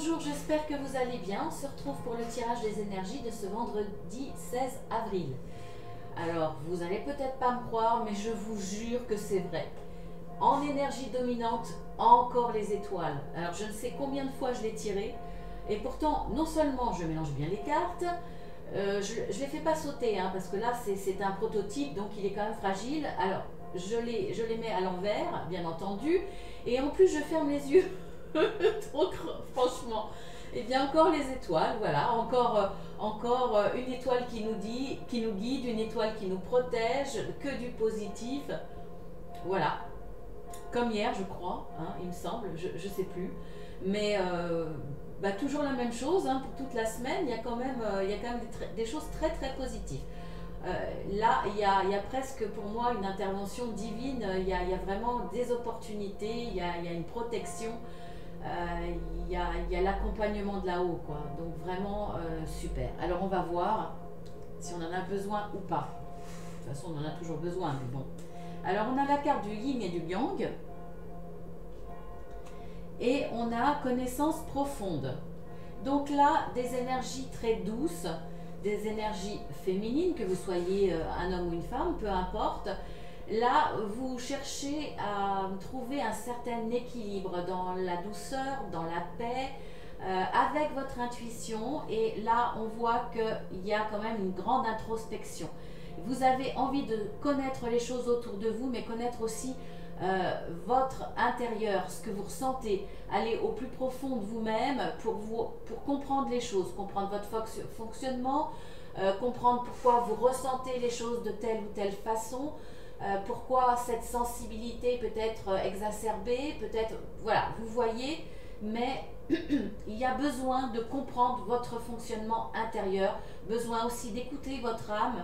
bonjour, j'espère que vous allez bien. On se retrouve pour le tirage des énergies de ce vendredi 16 avril. Alors, vous n'allez peut-être pas me croire, mais je vous jure que c'est vrai. En énergie dominante, encore les étoiles. Alors, je ne sais combien de fois je l'ai tiré. Et pourtant, non seulement je mélange bien les cartes, je ne les fais pas sauter, hein, parce que là, c'est un prototype, donc il est quand même fragile. Alors, je les mets à l'envers, bien entendu. Et en plus, je ferme les yeux. Donc, franchement, et bien encore les étoiles, voilà, encore une étoile qui nous guide, une étoile qui nous protège, que du positif, voilà, comme hier je crois, hein, il me semble, je ne sais plus, mais toujours la même chose, hein, pour toute la semaine, il y a quand même des choses très très positives. Là, il y a presque pour moi une intervention divine, il y a vraiment des opportunités, il y a une protection. Il y a l'accompagnement de là-haut, quoi. Donc vraiment super. Alors on va voir si on en a besoin ou pas. De toute façon, on en a toujours besoin, mais bon. Alors on a la carte du yin et du yang. Et on a connaissance profonde. Donc là, des énergies très douces, des énergies féminines, que vous soyez un homme ou une femme, peu importe. Là, vous cherchez à trouver un certain équilibre dans la douceur, dans la paix, avec votre intuition. Et là, on voit qu'il y a quand même une grande introspection. Vous avez envie de connaître les choses autour de vous, mais connaître aussi votre intérieur, ce que vous ressentez. Aller au plus profond de vous-même pour comprendre les choses, comprendre votre fonctionnement, comprendre pourquoi vous ressentez les choses de telle ou telle façon. Pourquoi cette sensibilité peut être exacerbée, peut-être, voilà, vous voyez, mais il y a besoin de comprendre votre fonctionnement intérieur, besoin aussi d'écouter votre âme,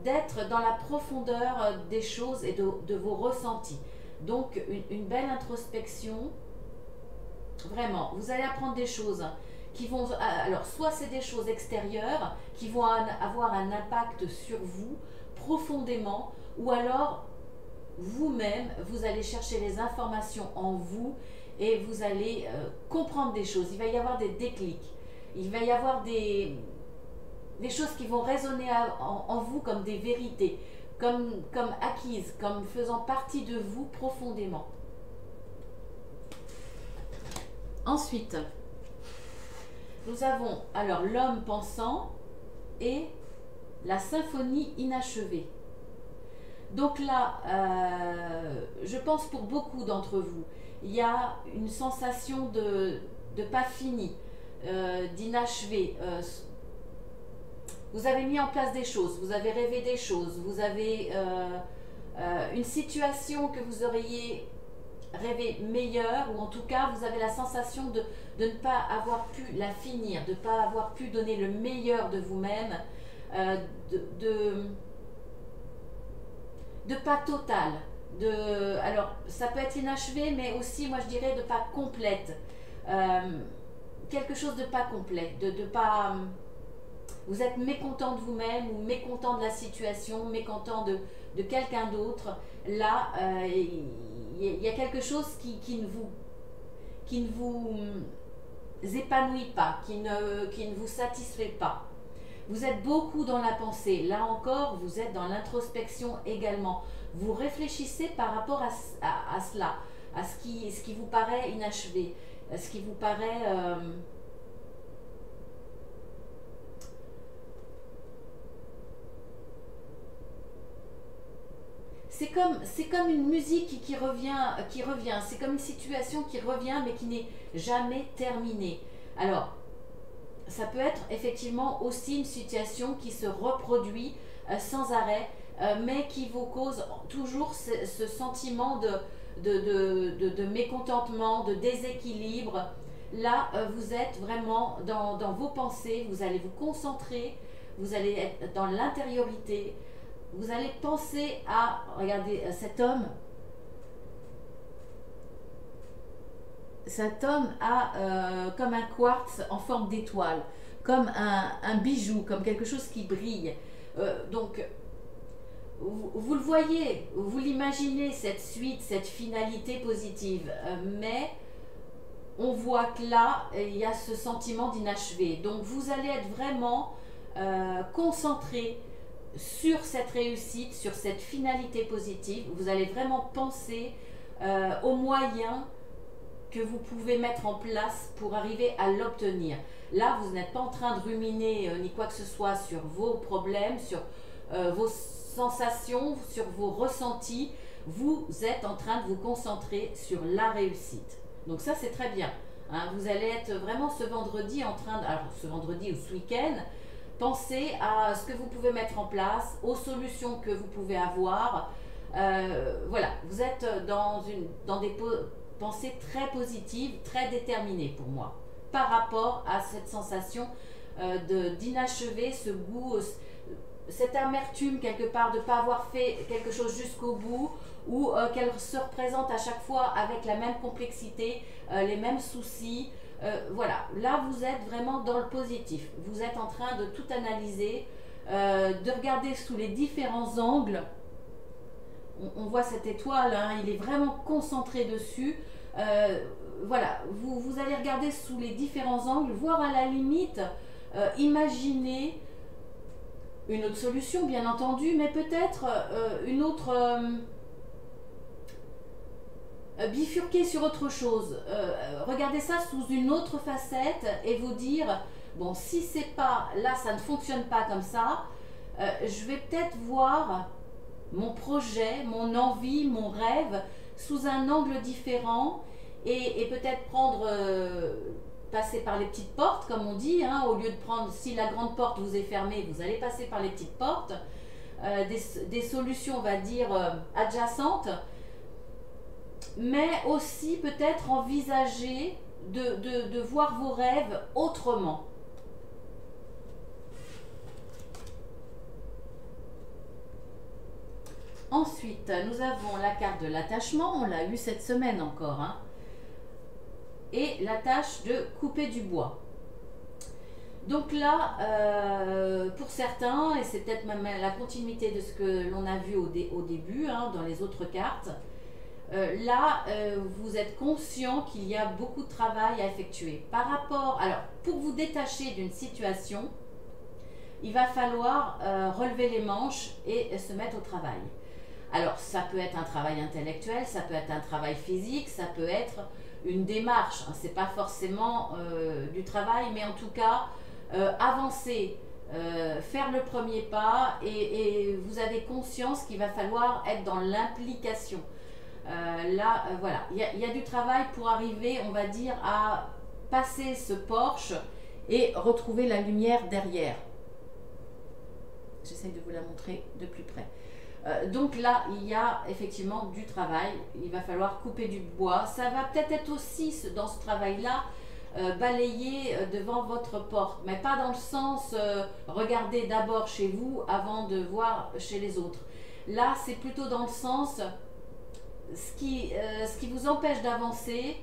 d'être dans la profondeur des choses et de vos ressentis. Donc une belle introspection, vraiment, vous allez apprendre des choses qui vont, alors soit c'est des choses extérieures qui vont avoir un impact sur vous profondément, ou alors vous-même, vous allez chercher les informations en vous et vous allez comprendre des choses. Il va y avoir des déclics, il va y avoir des choses qui vont résonner en vous comme des vérités, comme acquises, comme faisant partie de vous profondément. Ensuite, nous avons alors l'homme pensant et la symphonie inachevée. Donc là, je pense pour beaucoup d'entre vous, il y a une sensation de pas fini, d'inachevé. Vous avez mis en place des choses, vous avez rêvé des choses, vous avez une situation que vous auriez rêvé meilleure, ou en tout cas vous avez la sensation de ne pas avoir pu la finir, de ne pas avoir pu donner le meilleur de vous-même, de pas total, alors ça peut être inachevé, mais aussi moi je dirais de pas complète, quelque chose de pas complet, de pas, vous êtes mécontent de vous-même ou mécontent de la situation, mécontent de quelqu'un d'autre. Là, il y a quelque chose qui ne vous épanouit pas, qui ne vous satisfait pas. Vous êtes beaucoup dans la pensée. Là encore, vous êtes dans l'introspection également. Vous réfléchissez par rapport à cela, à ce qui vous paraît inachevé, à ce qui vous paraît... C'est comme une musique qui revient. C'est comme une situation qui revient, mais qui n'est jamais terminée. Alors, ça peut être effectivement aussi une situation qui se reproduit sans arrêt, mais qui vous cause toujours ce sentiment de mécontentement, de déséquilibre. Là, vous êtes vraiment dans vos pensées, vous allez vous concentrer, vous allez être dans l'intériorité, vous allez penser à, regardez, cet homme a comme un quartz en forme d'étoile, comme un bijou, comme quelque chose qui brille. Donc, vous le voyez, vous l'imaginez, cette suite, cette finalité positive, mais on voit que là, il y a ce sentiment d'inachevé. Donc vous allez être vraiment concentré sur cette réussite, sur cette finalité positive. Vous allez vraiment penser aux moyens que vous pouvez mettre en place pour arriver à l'obtenir. Là, vous n'êtes pas en train de ruminer ni quoi que ce soit sur vos problèmes, sur vos sensations, sur vos ressentis. Vous êtes en train de vous concentrer sur la réussite. Donc ça, c'est très bien. Hein, vous allez être vraiment ce vendredi en train de... Alors, ce vendredi ou ce week-end, pensez à ce que vous pouvez mettre en place, aux solutions que vous pouvez avoir. Voilà, vous êtes dans des pensées très positives, très déterminées pour moi, par rapport à cette sensation d'inachevé, ce goût, cette amertume quelque part de ne pas avoir fait quelque chose jusqu'au bout, ou qu'elle se représente à chaque fois avec la même complexité, les mêmes soucis. Voilà, là vous êtes vraiment dans le positif. Vous êtes en train de tout analyser, de regarder sous les différents angles. On voit cette étoile, hein, il est vraiment concentré dessus. Voilà, vous allez regarder sous les différents angles, voire à la limite, imaginer une autre solution, bien entendu, mais peut-être une autre... bifurquer sur autre chose, regardez ça sous une autre facette et vous dire, bon, si c'est pas, là ça ne fonctionne pas comme ça, je vais peut-être voir mon projet, mon envie, mon rêve sous un angle différent et peut-être prendre, passer par les petites portes comme on dit, hein, au lieu de prendre, si la grande porte vous est fermée, vous allez passer par les petites portes, des solutions on va dire adjacentes, mais aussi peut-être envisager de voir vos rêves autrement. Ensuite, nous avons la carte de l'attachement, on l'a eu cette semaine encore, hein, et la tâche de couper du bois. Donc là, pour certains, et c'est peut-être même la continuité de ce que l'on a vu au début, hein, dans les autres cartes, là, vous êtes conscient qu'il y a beaucoup de travail à effectuer. Par rapport, alors, pour vous détacher d'une situation, il va falloir relever les manches et se mettre au travail. Alors, ça peut être un travail intellectuel, ça peut être un travail physique, ça peut être une démarche. Hein, c'est pas forcément du travail, mais en tout cas, avancer, faire le premier pas, et vous avez conscience qu'il va falloir être dans l'implication. Là, voilà, il y a du travail pour arriver, on va dire, à passer ce porche et retrouver la lumière derrière. J'essaie de vous la montrer de plus près. Donc là, il y a effectivement du travail. Il va falloir couper du bois. Ça va peut-être être aussi, dans ce travail-là, balayer devant votre porte, mais pas dans le sens regardez d'abord chez vous avant de voir chez les autres. Là, c'est plutôt dans le sens... ce qui vous empêche d'avancer,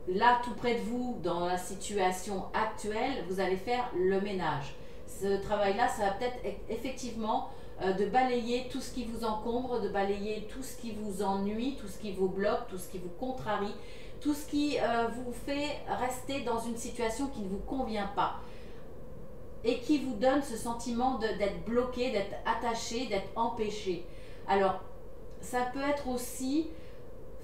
là tout près de vous, dans la situation actuelle, vous allez faire le ménage. Ce travail-là, ça va peut-être effectivement de balayer tout ce qui vous encombre, de balayer tout ce qui vous ennuie, tout ce qui vous bloque, tout ce qui vous contrarie, tout ce qui vous fait rester dans une situation qui ne vous convient pas et qui vous donne ce sentiment d'être bloqué, d'être attaché, d'être empêché. Alors, ça peut être aussi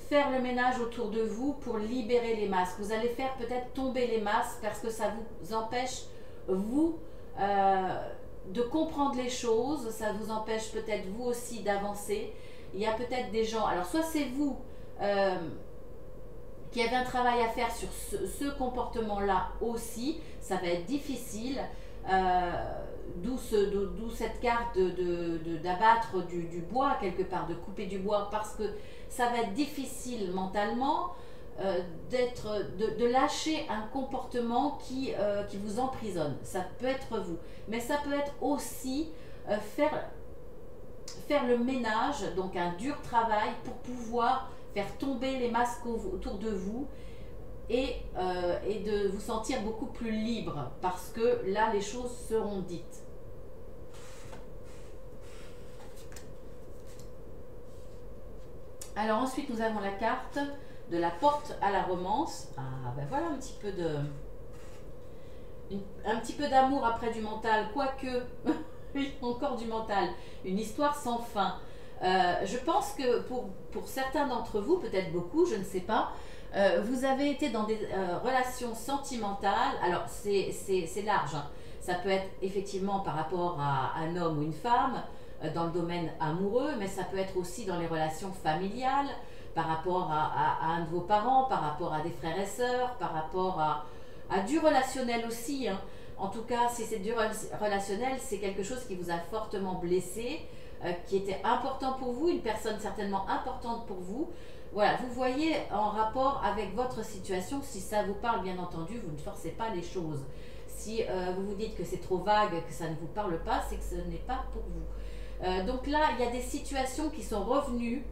faire le ménage autour de vous pour libérer les masques. Vous allez faire peut-être tomber les masques parce que ça vous empêche, vous, de comprendre les choses. Ça vous empêche peut-être vous aussi d'avancer. Il y a peut-être des gens... Alors, soit c'est vous qui avez un travail à faire sur ce comportement-là aussi. Ça va être difficile. D'où cette carte d'abattre du bois quelque part, de couper du bois, parce que ça va être difficile mentalement de lâcher un comportement qui vous emprisonne. Ça peut être vous, mais ça peut être aussi faire le ménage, donc un dur travail pour pouvoir faire tomber les masques autour de vous, et de vous sentir beaucoup plus libre, parce que là les choses seront dites. Alors ensuite nous avons la carte de la porte à la romance. Ah ben voilà un petit peu d'amour après du mental, quoique encore du mental, une histoire sans fin. Je pense que pour certains d'entre vous, peut-être beaucoup, je ne sais pas, vous avez été dans des relations sentimentales. Alors c'est large, hein. Ça peut être effectivement par rapport à un homme ou une femme, dans le domaine amoureux, mais ça peut être aussi dans les relations familiales, par rapport à un de vos parents, par rapport à des frères et sœurs, par rapport à du relationnel aussi, hein. En tout cas, si c'est du relationnel, c'est quelque chose qui vous a fortement blessé, qui était important pour vous, une personne certainement importante pour vous. Voilà, vous voyez en rapport avec votre situation, si ça vous parle bien entendu, vous ne forcez pas les choses. Si vous vous dites que c'est trop vague, que ça ne vous parle pas, c'est que ce n'est pas pour vous. Donc là, il y a des situations qui sont revenues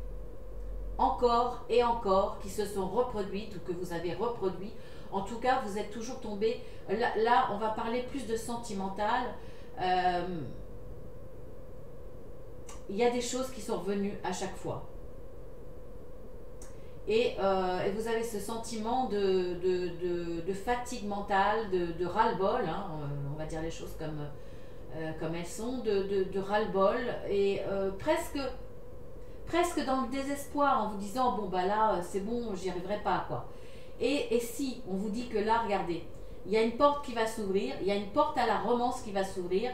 encore et encore, qui se sont reproduites ou que vous avez reproduit. En tout cas, vous êtes toujours tombé. Là, on va parler plus de sentimental. Il y a des choses qui sont revenues à chaque fois. Et vous avez ce sentiment de fatigue mentale, de ras-le-bol, hein, on va dire les choses comme elles sont, de ras-le-bol, et presque dans le désespoir, en vous disant bon bah là c'est bon, j'y arriverai pas quoi. Et si on vous dit que là, regardez, il y a une porte qui va s'ouvrir, il y a une porte à la romance qui va s'ouvrir,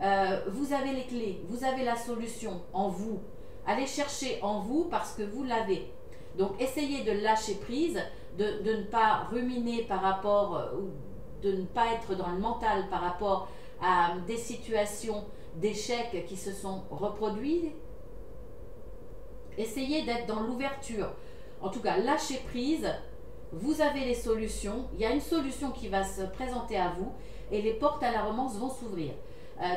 vous avez les clés, vous avez la solution en vous, allez chercher en vous parce que vous l'avez. Donc essayez de lâcher prise, de ne pas ruminer par rapport, ou de ne pas être dans le mental par rapport à des situations d'échecs qui se sont reproduites. Essayez d'être dans l'ouverture. En tout cas, lâchez prise. Vous avez les solutions. Il y a une solution qui va se présenter à vous et les portes à la romance vont s'ouvrir.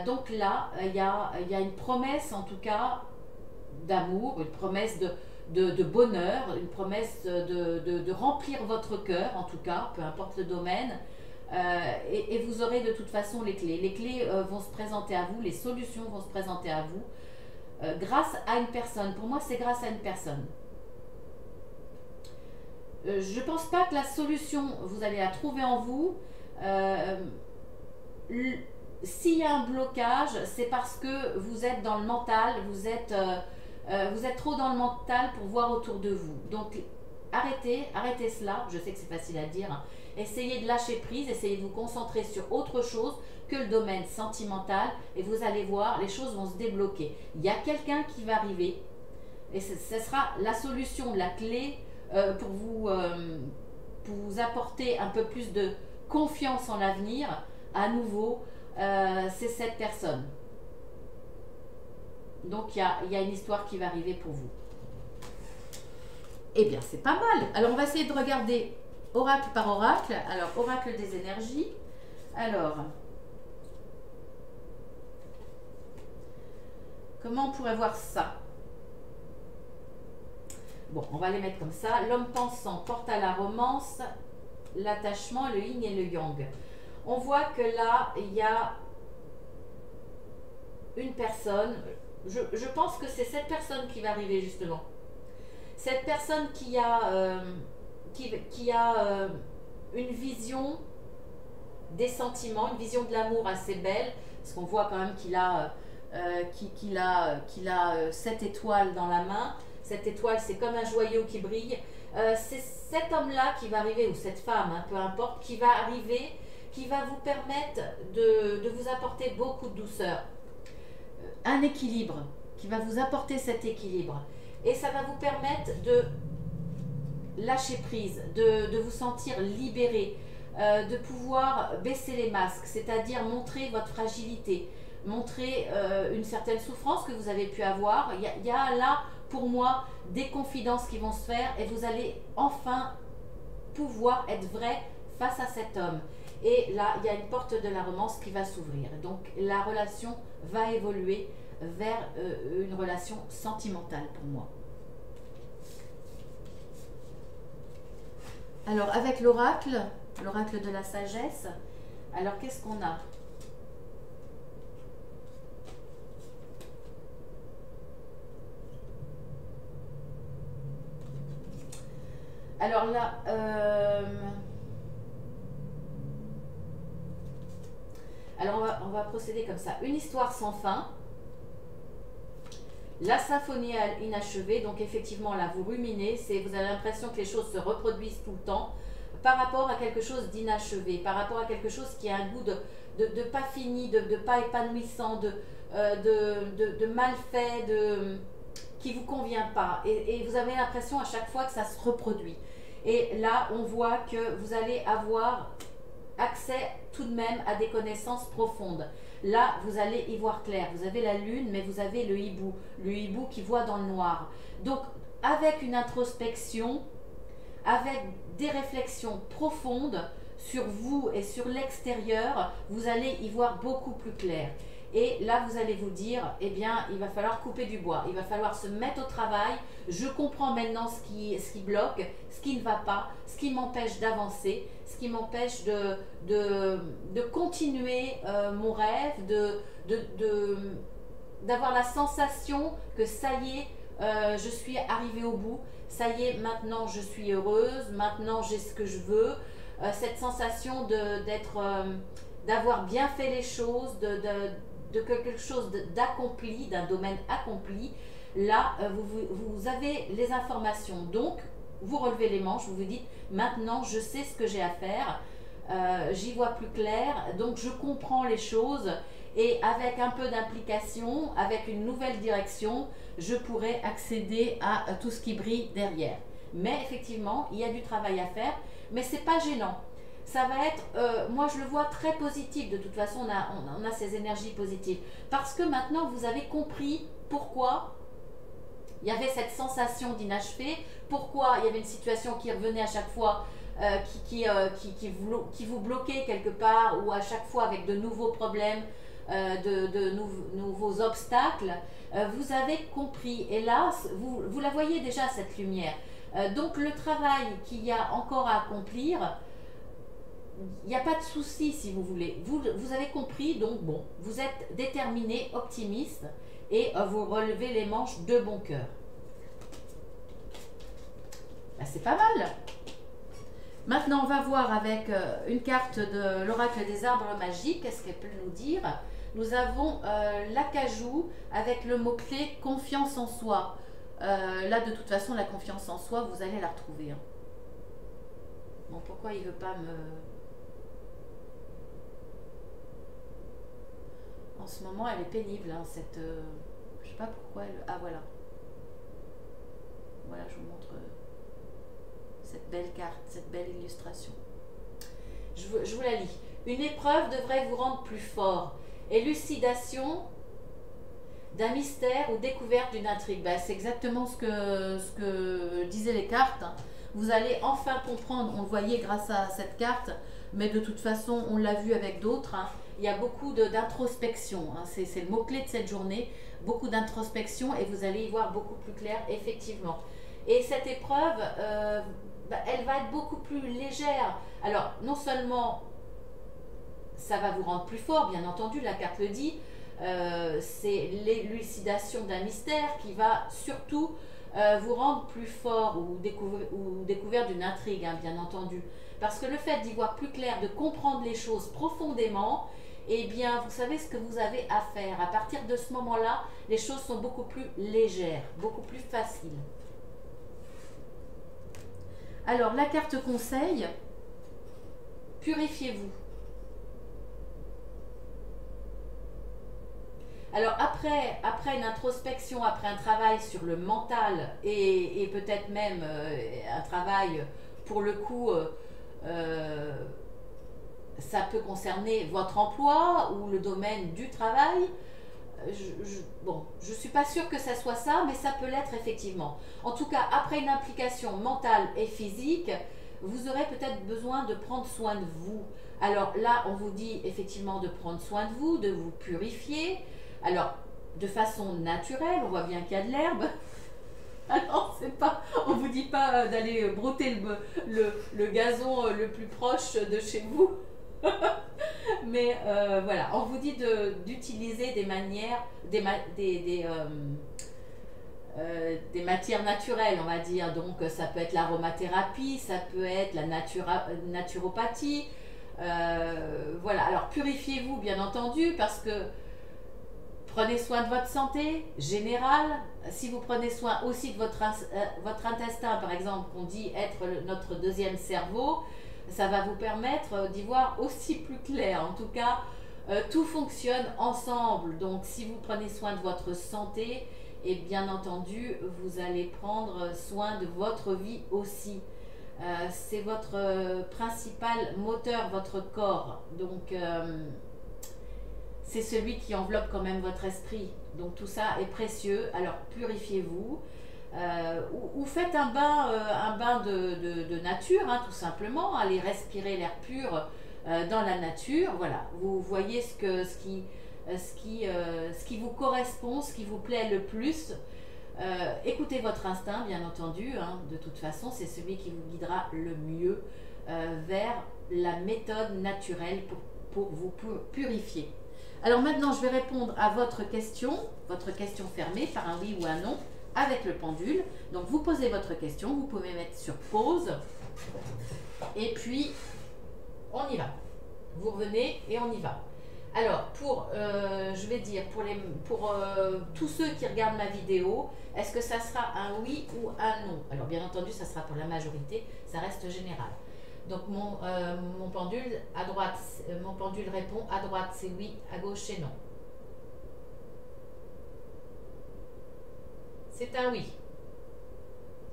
Donc là, il y a une promesse, en tout cas, d'amour, une promesse de bonheur, une promesse de remplir votre cœur, en tout cas, peu importe le domaine. Et vous aurez de toute façon les clés. Les clés vont se présenter à vous, les solutions vont se présenter à vous. Grâce à une personne. Pour moi, c'est grâce à une personne. Je ne pense pas que la solution, vous allez la trouver en vous. S'il y a un blocage, c'est parce que vous êtes dans le mental, vous êtes trop dans le mental pour voir autour de vous. Donc, arrêtez cela. Je sais que c'est facile à dire, hein. Essayez de lâcher prise, essayez de vous concentrer sur autre chose que le domaine sentimental et vous allez voir, les choses vont se débloquer. Il y a quelqu'un qui va arriver et ce sera la solution, la clé pour vous apporter un peu plus de confiance en l'avenir. À nouveau, c'est cette personne. Donc il y a une histoire qui va arriver pour vous. Eh bien, c'est pas mal. Alors, on va essayer de regarder oracle par oracle. Alors, oracle des énergies. Alors, comment on pourrait voir ça? Bon, on va les mettre comme ça. L'homme pensant porte à la romance, l'attachement, le yin et le yang. On voit que là, il y a une personne. Je pense que c'est cette personne qui va arriver justement. Cette personne qui a une vision des sentiments, une vision de l'amour assez belle, parce qu'on voit quand même qu'il a 7 étoiles dans la main. Cette étoile, c'est comme un joyau qui brille. C'est cet homme-là qui va arriver, ou cette femme, hein, peu importe, qui va arriver, qui va vous permettre de vous apporter beaucoup de douceur. Un équilibre, qui va vous apporter cet équilibre. Et ça va vous permettre de lâcher prise, de vous sentir libéré, de pouvoir baisser les masques, c'est-à-dire montrer votre fragilité, montrer une certaine souffrance que vous avez pu avoir. Il y a là, pour moi, des confidences qui vont se faire et vous allez enfin pouvoir être vrai face à cet homme. Et là, il y a une porte de la romance qui va s'ouvrir. Donc, la relation va évoluer vers une relation sentimentale pour moi. Alors, avec l'oracle de la sagesse, alors qu'est-ce qu'on a? Alors là, alors on va procéder comme ça. Une histoire sans fin. La symphonie inachevée, donc effectivement là vous ruminez, vous avez l'impression que les choses se reproduisent tout le temps par rapport à quelque chose d'inachevé, par rapport à quelque chose qui a un goût de pas fini, de pas épanouissant, de mal fait, qui vous convient pas. Et vous avez l'impression à chaque fois que ça se reproduit. Et là on voit que vous allez avoir accès tout de même à des connaissances profondes. Là, vous allez y voir clair. Vous avez la lune, mais vous avez le hibou qui voit dans le noir. Donc, avec une introspection, avec des réflexions profondes sur vous et sur l'extérieur, vous allez y voir beaucoup plus clair. Et là, vous allez vous dire, eh bien, il va falloir couper du bois. Il va falloir se mettre au travail. Je comprends maintenant ce qui bloque, ce qui ne va pas, ce qui m'empêche d'avancer, ce qui m'empêche de continuer mon rêve, d'avoir la sensation que ça y est, je suis arrivée au bout. Ça y est, maintenant je suis heureuse, maintenant j'ai ce que je veux. Cette sensation d'avoir bien fait les choses, de quelque chose d'accompli, d'un domaine accompli, là, vous avez les informations. Donc, vous relevez les manches, vous vous dites, maintenant, je sais ce que j'ai à faire, j'y vois plus clair, donc je comprends les choses, et avec un peu d'implication, avec une nouvelle direction, je pourrai accéder à tout ce qui brille derrière. Mais effectivement, il y a du travail à faire, mais c'est pas gênant. Ça va être, moi je le vois très positif, de toute façon on a ces énergies positives, parce que maintenant vous avez compris pourquoi il y avait cette sensation d'inachevé, pourquoi il y avait une situation qui revenait à chaque fois, qui vous bloquait quelque part, ou à chaque fois avec de nouveaux problèmes, nouveaux obstacles, vous avez compris, et là vous la voyez déjà cette lumière. Donc le travail qu'il y a encore à accomplir, il n'y a pas de souci si vous voulez. Vous avez compris, donc bon, vous êtes déterminé, optimiste, et vous relevez les manches de bon cœur. Ben, c'est pas mal. Maintenant, on va voir avec une carte de l'oracle des arbres magiques, qu'est-ce qu'elle peut nous dire. Nous avons l'acajou avec le mot-clé confiance en soi. Là, de toute façon, la confiance en soi, vous allez la retrouver. Hein. Bon, pourquoi il ne veut pas me... En ce moment, elle est pénible, hein, cette... je sais pas pourquoi elle... Ah, voilà. Voilà, je vous montre cette belle carte, cette belle illustration. Je vous la lis. Une épreuve devrait vous rendre plus fort. Élucidation d'un mystère ou découverte d'une intrigue. Ben, c'est exactement ce que disaient les cartes. Vous allez enfin comprendre, on le voyait grâce à cette carte, mais de toute façon, on l'a vu avec d'autres. Hein. Il y a beaucoup d'introspection, hein. C'est le mot-clé de cette journée, beaucoup d'introspection, et vous allez y voir beaucoup plus clair, effectivement. Et cette épreuve, elle va être beaucoup plus légère. Alors, non seulement ça va vous rendre plus fort, bien entendu, la carte le dit, c'est l'élucidation d'un mystère qui va surtout vous rendre plus fort, ou découvert d'une intrigue, hein, bien entendu. Parce que le fait d'y voir plus clair, de comprendre les choses profondément, eh bien, vous savez ce que vous avez à faire. À partir de ce moment-là, les choses sont beaucoup plus légères, beaucoup plus faciles. Alors, la carte conseil, purifiez-vous. Alors, après une introspection, après un travail sur le mental et peut-être même un travail, pour le coup, ça peut concerner votre emploi ou le domaine du travail. Bon, je ne suis pas sûre que ça soit ça, mais ça peut l'être effectivement. En tout cas, après une implication mentale et physique, vous aurez peut-être besoin de prendre soin de vous. Alors là, on vous dit effectivement de prendre soin de vous, de vous purifier. Alors, de façon naturelle, on voit bien qu'il y a de l'herbe. Alors, c'est pas, on ne vous dit pas d'aller brouter le gazon le plus proche de chez vous. Mais voilà, on vous dit d'utiliser des manières, des matières naturelles, on va dire. Donc ça peut être l'aromathérapie, ça peut être la naturopathie. Voilà, alors purifiez-vous bien entendu parce que prenez soin de votre santé générale. Si vous prenez soin aussi de votre intestin, par exemple, qu'on dit être notre deuxième cerveau, ça va vous permettre d'y voir aussi plus clair. En tout cas, tout fonctionne ensemble. Donc si vous prenez soin de votre santé, et bien entendu, vous allez prendre soin de votre vie aussi. C'est votre principal moteur, votre corps. Donc, c'est celui qui enveloppe quand même votre esprit. Donc, tout ça est précieux. Alors, purifiez-vous. Ou faites un bain de nature, hein, tout simplement. Allez respirer l'air pur dans la nature. Voilà, vous voyez ce qui vous correspond, ce qui vous plaît le plus. Écoutez votre instinct, bien entendu, hein. De toute façon, c'est celui qui vous guidera le mieux vers la méthode naturelle pour vous purifier. Alors maintenant, je vais répondre à votre question fermée par un oui ou un non avec le pendule. Donc vous posez votre question, vous pouvez mettre sur pause et puis on y va. Vous revenez et on y va. Alors, je vais dire, pour tous ceux qui regardent ma vidéo, est-ce que ça sera un oui ou un non? Alors, bien entendu, ça sera pour la majorité, ça reste général. Donc, mon pendule à droite, mon pendule répond à droite, c'est oui, à gauche, c'est non. C'est un oui.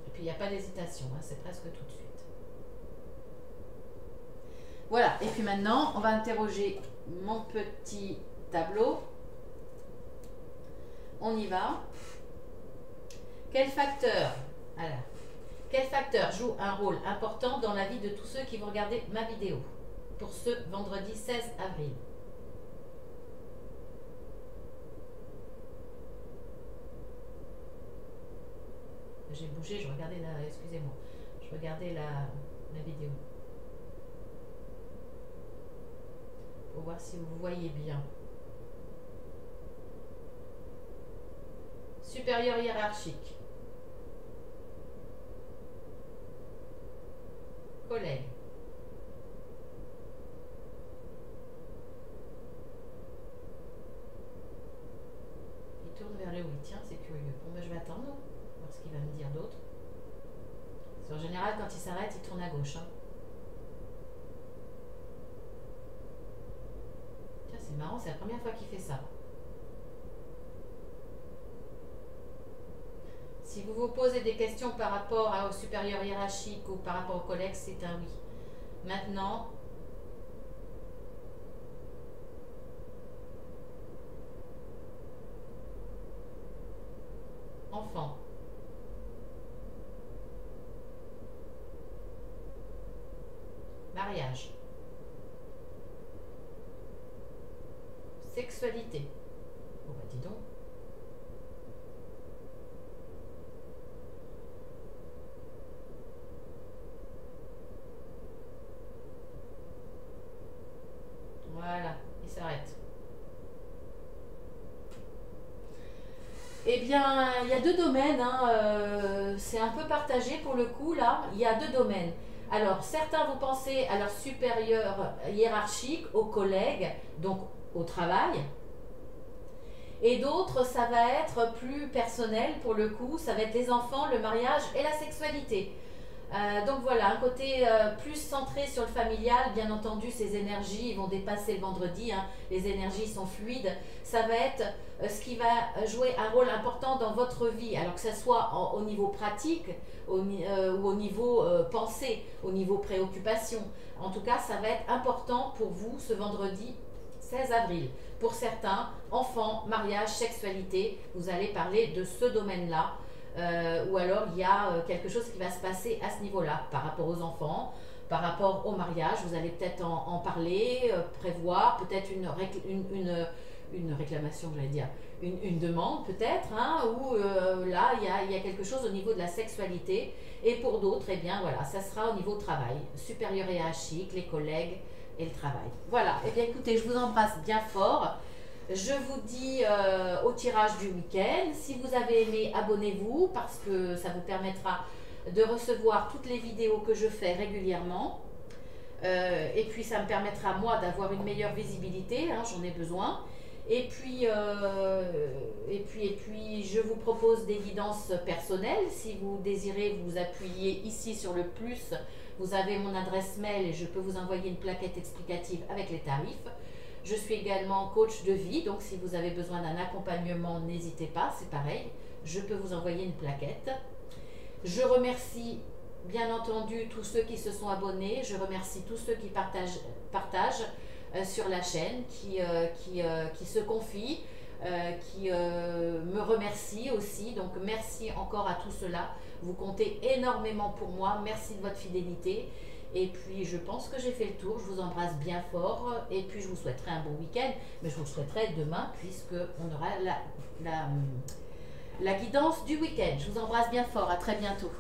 Et puis, il n'y a pas d'hésitation, hein, c'est presque tout de suite. Voilà, et puis maintenant, on va interroger mon petit tableau. On y va. Quel facteur joue un rôle important dans la vie de tous ceux qui vont regarder ma vidéo pour ce vendredi 16 avril? J'ai bougé, je regardais excusez-moi, je regardais la vidéo. Pour voir si vous voyez bien. Supérieur hiérarchique. Collègue. Il tourne vers le oui. Tiens, c'est curieux. Bon, ben, je vais attendre, voir ce qu'il va me dire d'autre. En général, quand il s'arrête, il tourne à gauche. Hein. C'est marrant, c'est la première fois qu'il fait ça. Si vous vous posez des questions par rapport au supérieur hiérarchique ou par rapport au collègue, c'est un oui. Maintenant, enfant. Mariage. Sexualité. Bon bah dis donc. Voilà, il s'arrête. Eh bien, il y a deux domaines, hein, c'est un peu partagé pour le coup là, il y a deux domaines. Alors, certains vous pensez à leur supérieur hiérarchique, aux collègues, donc au travail. Et d'autres, ça va être plus personnel pour le coup, ça va être les enfants, le mariage et la sexualité. Donc voilà, un côté plus centré sur le familial, bien entendu ces énergies vont dépasser le vendredi, hein, les énergies sont fluides, ça va être ce qui va jouer un rôle important dans votre vie, alors que ce soit au niveau pratique ou au niveau pensée, au niveau préoccupation. En tout cas, ça va être important pour vous ce vendredi 16 avril. Pour certains, enfants, mariage, sexualité, vous allez parler de ce domaine-là. Ou alors il y a quelque chose qui va se passer à ce niveau-là, par rapport aux enfants, par rapport au mariage, vous allez peut-être en parler, prévoir, peut-être une réclamation, j'allais dire, une demande peut-être, hein, ou là il y a quelque chose au niveau de la sexualité, et pour d'autres, eh bien voilà, ça sera au niveau travail, supérieur hiérarchique, les collègues et le travail. Voilà, et bien écoutez, je vous embrasse bien fort. Je vous dis au tirage du week-end. Si vous avez aimé, abonnez-vous parce que ça vous permettra de recevoir toutes les vidéos que je fais régulièrement. Et puis ça me permettra moi d'avoir une meilleure visibilité, hein, j'en ai besoin. Et puis je vous propose des guidances personnelles. Si vous désirez vous appuyer ici sur le plus, vous avez mon adresse mail et je peux vous envoyer une plaquette explicative avec les tarifs. Je suis également coach de vie, donc si vous avez besoin d'un accompagnement, n'hésitez pas, c'est pareil, je peux vous envoyer une plaquette. Je remercie bien entendu tous ceux qui se sont abonnés, je remercie tous ceux qui partagent sur la chaîne, qui se confient, qui me remercient aussi, donc merci encore à tout cela, vous comptez énormément pour moi, merci de votre fidélité. Et puis je pense que j'ai fait le tour, je vous embrasse bien fort et puis je vous souhaiterai un bon week-end, mais je vous le souhaiterai demain puisqu'on aura la guidance du week-end. Je vous embrasse bien fort, à très bientôt.